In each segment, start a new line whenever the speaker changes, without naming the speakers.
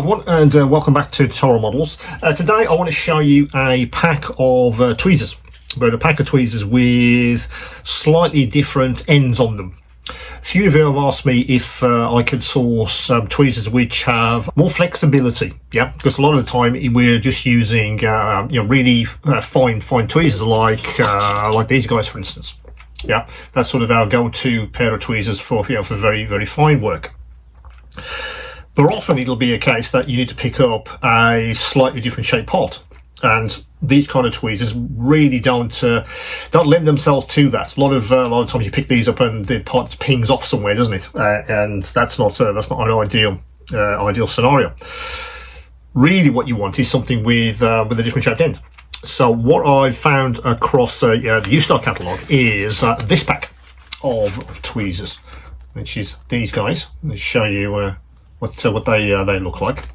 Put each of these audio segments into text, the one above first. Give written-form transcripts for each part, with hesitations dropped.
everyone, and welcome back to Tyrell Models. Today I want to show you a pack of tweezers, but a pack of tweezers with slightly different ends on them. A few of you have asked me if I could source tweezers which have more flexibility, yeah, because a lot of the time we're just using really fine tweezers like these guys, for instance. Yeah, that's sort of our go-to pair of tweezers for for very, very fine work. But often it'll be a case that you need to pick up a slightly different shaped part, and these kind of tweezers really don't lend themselves to that. A lot of times you pick these up and the part pings off somewhere, doesn't it? And that's not an ideal scenario. Really, what you want is something with a different shaped end. So what I found across the Ustar catalogue is this pack of tweezers, which is these guys. Let me show you what they look like.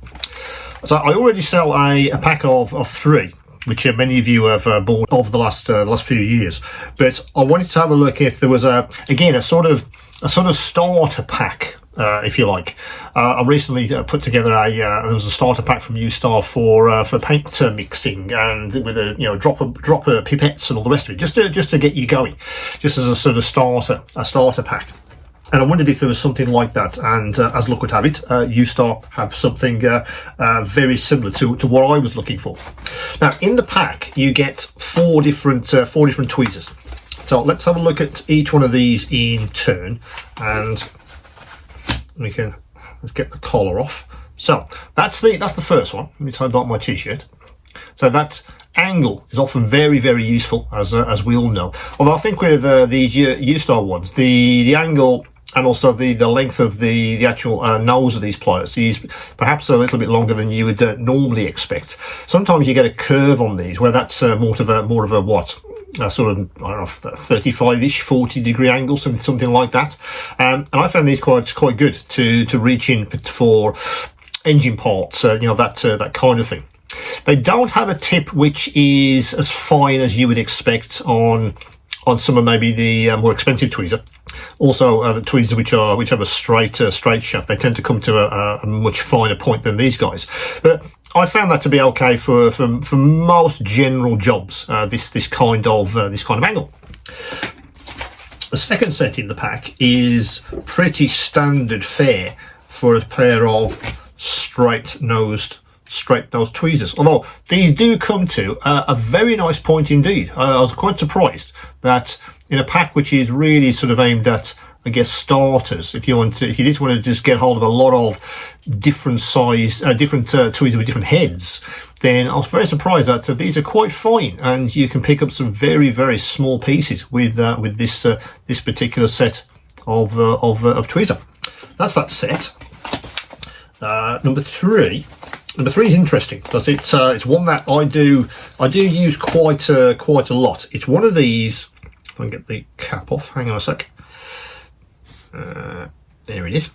So I already sell a pack of three, which many of you have bought over the last few years. But I wanted to have a look if there was a sort of starter pack, if you like. I recently put together there was a starter pack from Ustar for paint mixing, and with a dropper pipettes and all the rest of it, just to get you going, just as a sort of starter pack. And I wondered if there was something like that, and as luck would have it, Ustar have something very similar to what I was looking for. Now, in the pack, you get four different tweezers. So let's have a look at each one of these in turn, and let's get the collar off. So that's the first one. Let me tie back my t-shirt. So that angle is often very, very useful, as we all know. Although I think with these Ustar ones, the angle and also the length of the actual nose of these pliers is perhaps a little bit longer than you would normally expect. Sometimes you get a curve on these where that's more of a what? Sort of, I don't know, 35-ish, 40-degree angle, something like that. And I found these quite good to reach in for engine parts, that kind of thing. They don't have a tip which is as fine as you would expect on some of maybe the more expensive tweezer. Also, the tweezers which have a straight shaft, they tend to come to a much finer point than these guys. But I found that to be okay for most general jobs. This kind of angle. The second set in the pack is pretty standard fare for a pair of straight-nosed tweezers, although these do come to a very nice point indeed. I was quite surprised that in a pack which is really sort of aimed at, I guess, starters, if you just want to just get hold of a lot of different size, tweezers with different heads, then I was very surprised that these are quite fine, and you can pick up some very, very small pieces with this particular set of tweezer. That's that set. Number three is interesting because it's one that I do use quite a lot. It's one of these. If I can get the cap off, hang on a sec. There it is.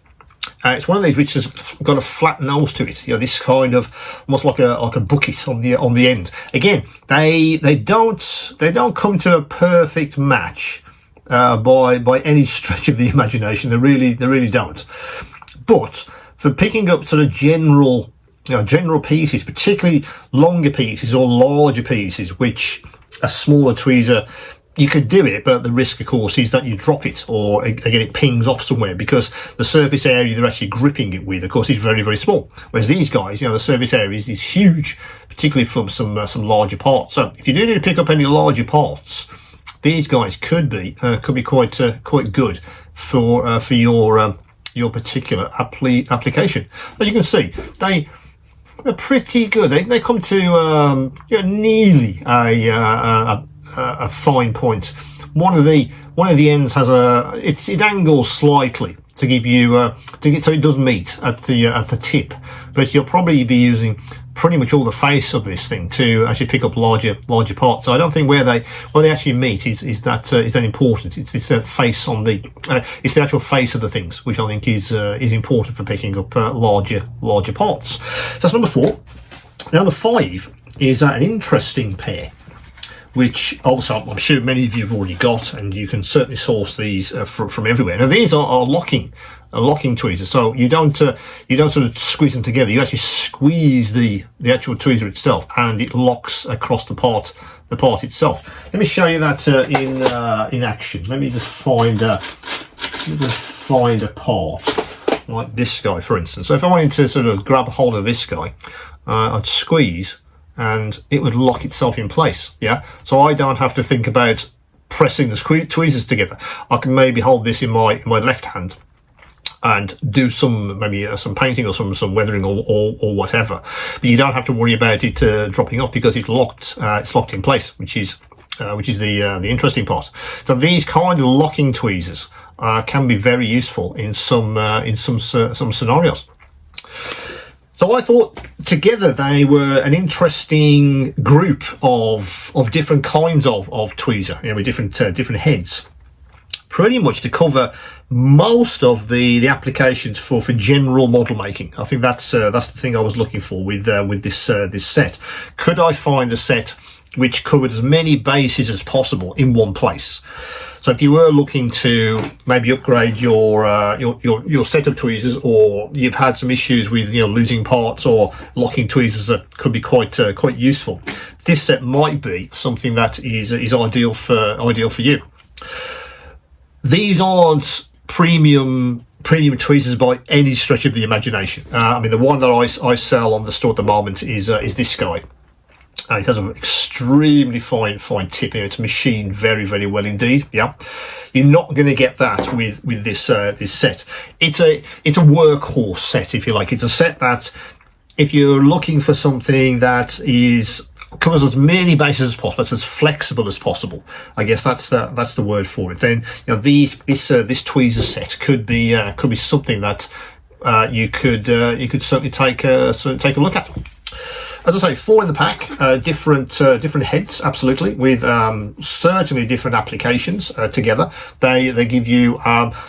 It's one of these which has got a flat nose to it. This kind of almost like a bucket on the end. Again, they don't come to a perfect match by any stretch of the imagination. They really don't. But for picking up sort of general pieces, particularly longer pieces or larger pieces, which a smaller tweezer, you could do it, but the risk, of course, is that you drop it, or again it pings off somewhere, because the surface area they're actually gripping it with, of course, is very, very small. Whereas these guys, the surface area is huge, particularly from some larger parts. So if you do need to pick up any larger parts, these guys could be quite good for your particular application. As you can see, they're pretty good. They come to nearly a fine point. One of the ends has it angles slightly to give you so it does meet at the tip, but you'll probably be using pretty much all the face of this thing to actually pick up larger parts. So I don't think where they actually meet is that important. It's this face on it's the actual face of the things, which I think is important for picking up larger parts. So that's number 4. Now, number 5 is an interesting pair, which also I'm sure many of you have already got, and you can certainly source these from everywhere. Now these are locking tweezers, so you don't sort of squeeze them together. You actually squeeze the actual tweezer itself, and it locks across the part itself. Let me show you that in action. Let me just find a part like this guy, for instance. So if I wanted to sort of grab a hold of this guy, I'd squeeze and it would lock itself in place. Yeah, so I don't have to think about pressing the tweezers together. I can maybe hold this in my left hand and do some painting or some weathering or whatever, but you don't have to worry about it dropping off because it's locked in place, which is the interesting part. So these kind of locking tweezers can be very useful in some scenarios. So I thought together they were an interesting group of different kinds of tweezer, with different heads, pretty much to cover most of the applications for general model making. I think that's the thing I was looking for with this set. Could I find a set which covered as many bases as possible in one place? So if you were looking to maybe upgrade your set of tweezers, or you've had some issues with losing parts or locking tweezers, that could be quite useful. This set might be something that is ideal for you. These aren't premium tweezers by any stretch of the imagination. I mean, the one that I sell on the store at the moment is this guy. It has an extremely fine tip. It's machined very, very well indeed. Yeah, you're not going to get that with this set. It's a workhorse set, if you like. It's a set that, if you're looking for something that covers as many bases as possible, it's as flexible as possible, I guess that's the word for it, then this tweezer set could be something that you could certainly take a look at. As I say, 4 in the pack, different heads, absolutely, with certainly different applications together. They give you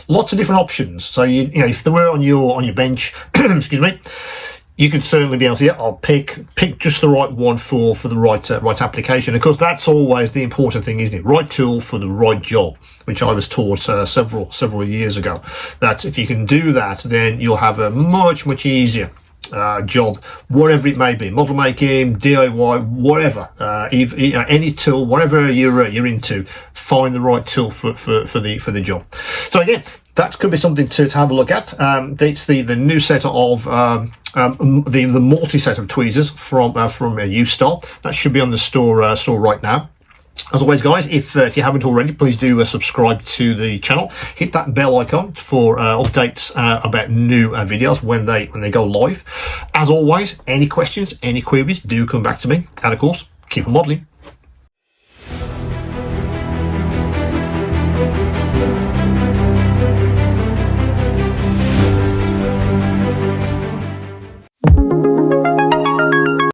lots of different options. So if they were on your bench, excuse me, you could certainly be able to, I'll pick just the right one for the right application. Of course, that's always the important thing, isn't it? Right tool for the right job, which I was taught several years ago. That if you can do that, then you'll have a much easier job, whatever it may be, model making, DIY, whatever, any tool, whatever you're into, find the right tool for the job. So again, that could be something to have a look at. It's the new set of the multi set of tweezers from Ustar. That should be on the store right now. As always, guys, if you haven't already, please do subscribe to the channel. Hit that bell icon for updates about new videos when they go live. As always, any questions, any queries, do come back to me. And of course, keep on modeling.